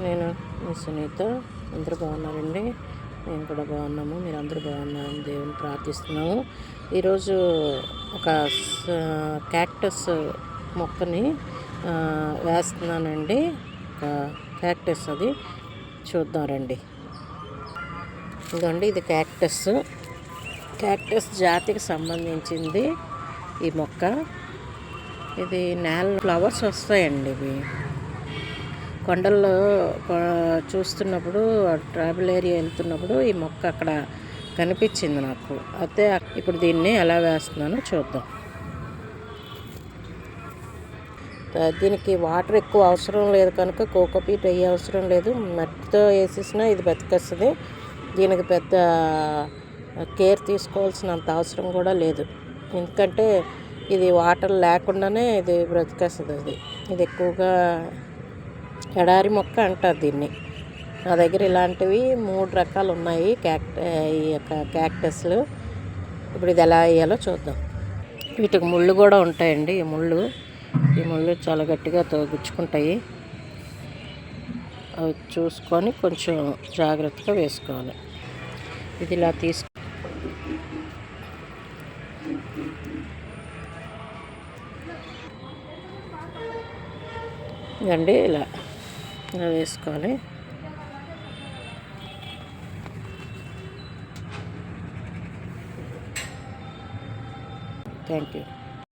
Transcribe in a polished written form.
నేను మీ సునీత. అందరూ బాగున్నారండి. మేము కూడా బాగున్నాము. మీరు అందరూ బాగున్నారని దేవుని ప్రార్థిస్తున్నాము. ఈరోజు ఒక క్యాక్టస్ మొక్కని వేస్తున్నానండి. ఒక క్యాక్టస్ అది చూద్దాం రండి. ఇదండి, ఇది క్యాక్టస్ జాతికి సంబంధించింది ఈ మొక్క. ఇది నేల ఫ్లవర్స్ వస్తాయండి. ఇవి కొండల్లో చూస్తున్నప్పుడు, ట్రావెల్ ఏరియా వెళ్తున్నప్పుడు ఈ మొక్క అక్కడ కనిపించింది నాకు. అయితే ఇప్పుడు దీన్ని ఎలా వేస్తున్నానో చూద్దాం. దీనికి వాటర్ ఎక్కువ అవసరం లేదు కనుక కోకోపీట్ అయ్యే అవసరం లేదు. మట్టితో వేసేసినా ఇది బతికేస్తుంది. దీనికి పెద్ద కేర్ తీసుకోవాల్సినంత అవసరం కూడా లేదు. ఎందుకంటే ఇది వాటర్ లేకుండానే ఇది బ్రతికేస్తుంది. ఇది ఎక్కువగా ఎడారి మొక్క అంటారు దీన్ని. నా దగ్గర ఇలాంటివి 3 రకాలు ఉన్నాయి ఈ యొక్క క్యాక్టస్లు. ఇప్పుడు ఇది ఎలా వేయాలో చూద్దాం. వీటికి ముళ్ళు కూడా ఉంటాయండి. ఈ ముళ్ళు చాలా గట్టిగా గుచ్చుకుంటాయి. అవి చూసుకొని కొంచెం జాగ్రత్తగా వేసుకోవాలి. ఇది ఇలా ఇదండి, ఇలా వేసుకోవాలి. Thank you.